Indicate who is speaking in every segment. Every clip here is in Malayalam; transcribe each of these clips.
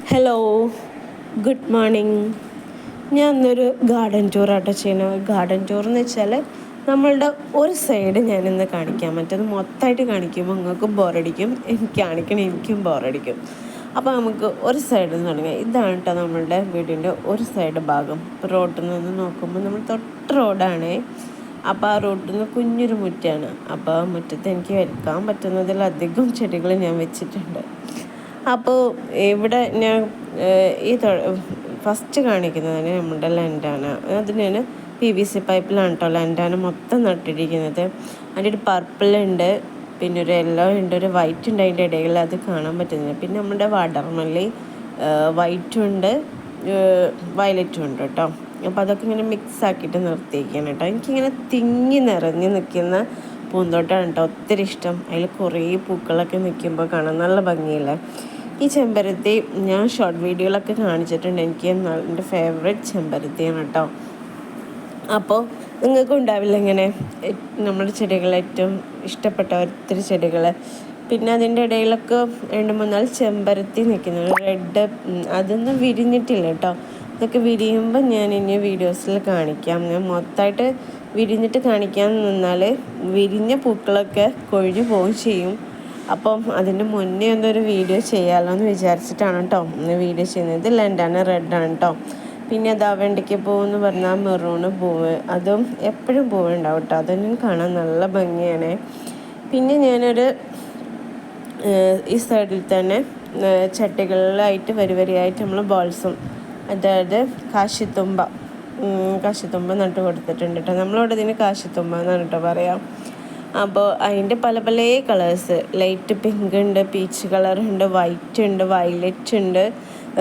Speaker 1: Hello, good morning. ഞാൻ ഇന്നൊരു ഗാർഡൻ ടൂറാട്ടോ ചെയ്യുന്നത്. ഗാർഡൻ ടൂർ എന്ന് വെച്ചാൽ നമ്മളുടെ ഒരു സൈഡ് ഞാനിന്ന് കാണിക്കാം, മറ്റത് മൊത്തമായിട്ട് കാണിക്കുമ്പോൾ നിങ്ങൾക്കും ബോറടിക്കും, എനിക്കും ബോറടിക്കും. അപ്പോൾ നമുക്ക് ഒരു സൈഡിൽ നിന്ന് തുടങ്ങാം. ഇതാണ് കേട്ടോ നമ്മളുടെ വീടിൻ്റെ ഒരു സൈഡ് ഭാഗം. റോഡിൽ നിന്ന് നോക്കുമ്പോൾ നമ്മൾ തൊട്ട് റോഡാണ്. അപ്പോൾ ആ റോഡിൽ നിന്ന് കുഞ്ഞൊരു മുറ്റാണ്. അപ്പോൾ മുറ്റത്ത് എനിക്ക് വെക്കാൻ പറ്റുന്നതിലധികം ചെടികൾ ഞാൻ വെച്ചിട്ടുണ്ട്. അപ്പോൾ ഇവിടെ ഞാൻ ഈ ഫസ്റ്റ് കാണിക്കുന്നത് നമ്മുടെ ലൻഡാന. അതിന് PVC പൈപ്പിലാണ് കേട്ടോ ലൻഡാന മൊത്തം നട്ടിരിക്കുന്നത്. അതിൻ്റെ ഒരു പർപ്പിളുണ്ട്, പിന്നെ ഒരു യെല്ലോ ഉണ്ട്, ഒരു വൈറ്റ് ഉണ്ട് അതിൻ്റെ ഇടയിൽ, അത് കാണാൻ പറ്റുന്നില്ല. പിന്നെ നമ്മുടെ വാട്ടർമല്ലി വൈറ്റും ഉണ്ട്, വയലറ്റും ഉണ്ട് കേട്ടോ. അപ്പോൾ അതൊക്കെ ഇങ്ങനെ മിക്സ് ആക്കിയിട്ട് നിർത്തിയിരിക്കുകയാണ് കേട്ടോ. എനിക്കിങ്ങനെ തിങ്ങി നിറഞ്ഞ് നിൽക്കുന്ന പൂന്തോട്ടമാണ് കേട്ടോ ഒത്തിരി ഇഷ്ടം. അതിൽ കുറേ പൂക്കളൊക്കെ നിൽക്കുമ്പോൾ കാണാൻ നല്ല ഭംഗിയില്ലേ. ഈ ചെമ്പരത്തി ഞാൻ ഷോർട്ട് വീഡിയോയിലൊക്കെ കാണിച്ചിട്ടുണ്ട്. എനിക്ക് എൻ്റെ ഫേവറേറ്റ് ചെമ്പരത്തിയാണ് കേട്ടോ. അപ്പോൾ നിങ്ങൾക്കും ഉണ്ടാവില്ല ഇങ്ങനെ നമ്മുടെ ചെടികൾ ഏറ്റവും ഇഷ്ടപ്പെട്ട ഒത്തിരി ചെടികൾ. പിന്നെ അതിൻ്റെ ഇടയിലൊക്കെ 2-3 ചെമ്പരത്തി നിൽക്കുന്നത് റെഡ്, അതൊന്നും വിരിഞ്ഞിട്ടില്ല കേട്ടോ. ഇതൊക്കെ വിരിയുമ്പോൾ ഞാൻ ഇനി വീഡിയോസിൽ കാണിക്കാം. ഞാൻ മൊത്തമായിട്ട് വിരിഞ്ഞിട്ട് കാണിക്കാൻ നിന്നാൽ വിരിഞ്ഞ പൂക്കളൊക്കെ കൊഴിഞ്ഞു പോവുകയും ചെയ്യും. അപ്പം അതിൻ്റെ മുന്നേ ഒന്നൊരു വീഡിയോ ചെയ്യാമല്ലോ എന്ന് വിചാരിച്ചിട്ടാണ് കേട്ടോ ഇന്ന് വീഡിയോ ചെയ്യുന്നത്. ഇത് ലൻഡാന റെഡാണ് കേട്ടോ. പിന്നെ അതാ വെണ്ടയ്ക്ക് പൂവെന്ന് പറഞ്ഞാൽ മെറൂണ് പൂവ്, അതും എപ്പോഴും പൂവുണ്ടാവും കേട്ടോ. അതൊന്നും കാണാൻ നല്ല ഭംഗിയാണ്. പിന്നെ ഞാനൊരു ഈ സൈഡിൽ തന്നെ ചട്ടികളിലായിട്ട് വരിയായിട്ട് നമ്മൾ ബോൾസും, അതായത് കാശിത്തുമ്പ നട്ട് കൊടുത്തിട്ടുണ്ട് കേട്ടോ. നമ്മളവിടെ ഇതിന് കാശിത്തുമ്പ എന്നാണ് കേട്ടോ പറയാം. അപ്പോൾ അതിൻ്റെ പല കളേഴ്സ്, ലൈറ്റ് പിങ്ക് ഉണ്ട്, പീച്ച് കളറുണ്ട്, വൈറ്റ് ഉണ്ട്, വയലറ്റ് ഉണ്ട്,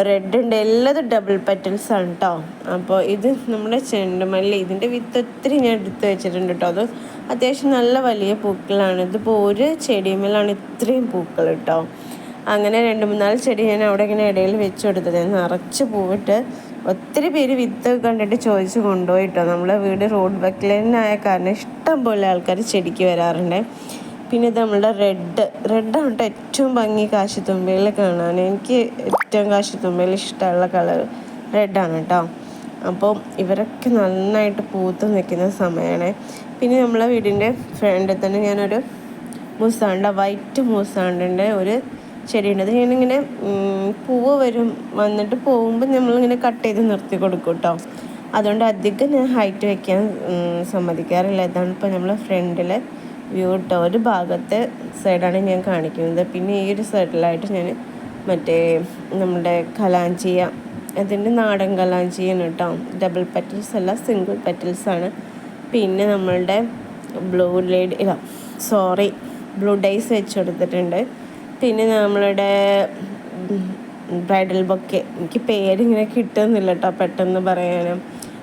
Speaker 1: റെഡ് ഉണ്ട്, എല്ലാതും ഡബിൾ പെറ്റൽസ് ആണ് കേട്ടോ. അപ്പോൾ ഇത് നമ്മുടെ ചെണ്ടുമല്ലി, ഇതിൻ്റെ വിത്ത് ഒത്തിരി ഞാൻ എടുത്ത് വെച്ചിട്ടുണ്ട് കേട്ടോ. അത് അത്യാവശ്യം നല്ല വലിയ പൂക്കളാണ്. ഇതിപ്പോൾ ഒരു ചെടിമേലാണ് ഇത്രയും പൂക്കൾ കേട്ടോ. അങ്ങനെ 2-3 ചെടി ഞാൻ അവിടെ ഇങ്ങനെ ഇടയിൽ വെച്ച് കൊടുത്തത്. നിറച്ച് പൂവിട്ട് ഒത്തിരി പേര് വിത്ത് കണ്ടിട്ട് ചോദിച്ച് കൊണ്ടുപോയിട്ടോ. നമ്മളെ വീട് റോഡ് വക്കിലായ കാരണം ഇഷ്ടം പോലെ ആൾക്കാർ ചെടിക്ക് വരാറുണ്ട്. പിന്നെ ഇത് നമ്മളുടെ റെഡാണ് കേട്ടോ ഏറ്റവും ഭംഗി കാശിത്തുമ്പയിൽ കാണാൻ. എനിക്ക് ഏറ്റവും കാശിത്തുമ്പയിൽ ഇഷ്ടമുള്ള കളർ റെഡാണ് കേട്ടോ. അപ്പോൾ ഇവരൊക്കെ നന്നായിട്ട് പൂത്ത് നിൽക്കുന്ന സമയമാണ്. പിന്നെ നമ്മളെ വീടിൻ്റെ ഫ്രണ്ടിൽ തന്നെ ഞാനൊരു മൂസാണ്ട, വൈറ്റ് മൂസാണ്ടിൻ്റെ ഒരു ചെടിയുണ്ട്. അത് ഞാനിങ്ങനെ പൂവ് വന്നിട്ട് പോകുമ്പോൾ നമ്മളിങ്ങനെ കട്ട് ചെയ്ത് നിർത്തി കൊടുക്കും കേട്ടോ. അതുകൊണ്ട് അധികം ഞാൻ ഹൈറ്റ് വയ്ക്കാൻ സമ്മതിക്കാറില്ല. ഇതാണ് ഇപ്പോൾ നമ്മളെ ഫ്രണ്ടിലെ വ്യൂ കേട്ടോ. ഒരു ഭാഗത്തെ സൈഡാണ് ഞാൻ കാണിക്കുന്നത്. പിന്നെ ഈ ഒരു സൈഡിലായിട്ട് ഞാൻ മറ്റേ നമ്മുടെ കലാഞ്ചിയ, അതിൻ്റെ നാടൻ കലാഞ്ചിയാണ് കേട്ടോ. ഡബിൾ പെറ്റൽസ് അല്ല, സിംഗിൾ പെറ്റൽസാണ്. പിന്നെ നമ്മളുടെ ബ്ലൂ ഡൈസ് വെച്ച് കൊടുത്തിട്ടുണ്ട്. പിന്നെ നമ്മളുടെ ബ്രൈഡൽ ബൊക്കെ, എനിക്ക് പേരിങ്ങനെ കിട്ടുന്നില്ല കേട്ടോ പെട്ടെന്ന് പറയാനും.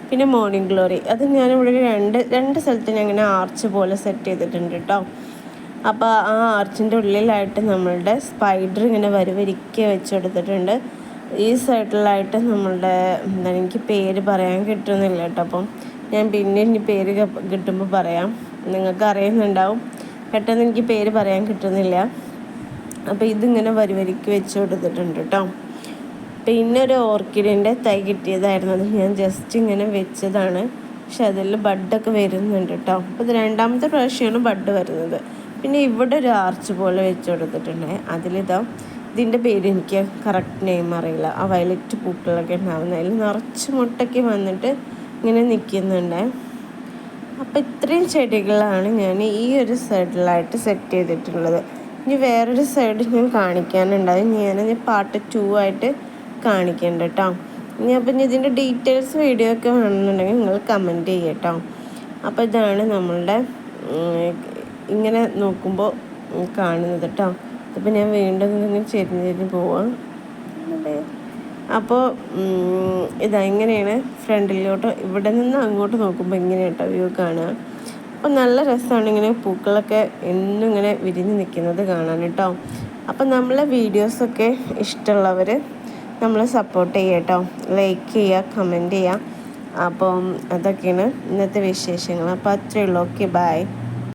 Speaker 1: പിന്നെ മോർണിംഗ് ഗ്ലോറി, അത് ഞാനിവിടെ രണ്ട് സ്ഥലത്ത് ഞാൻ ഇങ്ങനെ ആർച്ച് പോലെ സെറ്റ് ചെയ്തിട്ടുണ്ട് കേട്ടോ. അപ്പോൾ ആ ആർച്ചിൻ്റെ ഉള്ളിലായിട്ട് നമ്മളുടെ സ്പൈഡർ ഇങ്ങനെ വരിക്ക വെച്ച് കൊടുത്തിട്ടുണ്ട്. ഈ സൈഡിലായിട്ട് നമ്മളുടെ എനിക്ക് പേര് പറയാൻ കിട്ടുന്നില്ല കേട്ടോ. അപ്പം ഞാൻ പിന്നെ ഇനി പേര് കിട്ടുമ്പോൾ പറയാം. നിങ്ങൾക്ക് അറിയുന്നുണ്ടാവും, പെട്ടെന്ന് എനിക്ക് പേര് പറയാൻ കിട്ടുന്നില്ല. അപ്പോൾ ഇതിങ്ങനെ വരിക്ക് വെച്ച് കൊടുത്തിട്ടുണ്ട് കേട്ടോ. പിന്നെ ഒരു ഓർക്കിഡിൻ്റെ തൈ കിട്ടിയതായിരുന്നു. അത് ഞാൻ ജസ്റ്റ് ഇങ്ങനെ വെച്ചതാണ്. പക്ഷെ അതിൽ ബഡൊക്കെ വരുന്നുണ്ട് കേട്ടോ. അപ്പോൾ ഇത് 2ാമത്തെ പ്രാവശ്യമാണ് ബഡ് വരുന്നത്. പിന്നെ ഇവിടെ ഒരു ആർച്ച് പോലെ വെച്ച് കൊടുത്തിട്ടുണ്ട്. ഇതിൻ്റെ പേര് എനിക്ക് കറക്റ്റ് നെയിം അറിയില്ല. ആ വയലറ്റ് പൂക്കളൊക്കെ ഉണ്ടാവുന്ന അതിൽ നിറച്ച് മുട്ടയ്ക്ക് വന്നിട്ട് ഇങ്ങനെ നിൽക്കുന്നുണ്ട്. അപ്പോൾ ഇത്രയും ചെടികളാണ് ഞാൻ ഈ ഒരു സൈഡിലായിട്ട് സെറ്റ് ചെയ്തിട്ടുള്ളത്. ഇനി വേറൊരു സൈഡ് ഞാൻ കാണിക്കാനുണ്ടാവും. ഞാനത് പാർട്ട് 2 ആയിട്ട് കാണിക്കണ്ട കേട്ടോ. അപ്പം ഇതിൻ്റെ ഡീറ്റെയിൽസ് വീഡിയോ ഒക്കെ വേണമെന്നുണ്ടെങ്കിൽ നിങ്ങൾ കമൻറ്റ് ചെയ്യുക കേട്ടോ. അപ്പോൾ ഇതാണ് നമ്മളുടെ ഇങ്ങനെ നോക്കുമ്പോൾ കാണുന്നത് കേട്ടോ. അപ്പോൾ ഞാൻ വീണ്ടും ഇങ്ങനെ ചെരിഞ്ഞ് പോവാം. അപ്പോൾ ഇങ്ങനെയാണ് ഫ്രണ്ടിലോട്ട്, ഇവിടെ നിന്ന് അങ്ങോട്ട് നോക്കുമ്പോൾ ഇങ്ങനെ കേട്ടോ വ്യൂ കാണുക. അപ്പോൾ നല്ല രസമാണ് ഇങ്ങനെ പൂക്കളൊക്കെ എന്നും ഇങ്ങനെ വിരിഞ്ഞ് നിൽക്കുന്നത് കാണാൻ കേട്ടോ. അപ്പം നമ്മളെ വീഡിയോസൊക്കെ ഇഷ്ടമുള്ളവർ നമ്മളെ സപ്പോർട്ട് ചെയ്യുക കേട്ടോ. ലൈക്ക് ചെയ്യുക, കമൻറ്റ് ചെയ്യുക. അപ്പം അതൊക്കെയാണ് ഇന്നത്തെ വിശേഷങ്ങൾ. അപ്പോൾ അത്രയേ ഉള്ളൂ. Okay, by.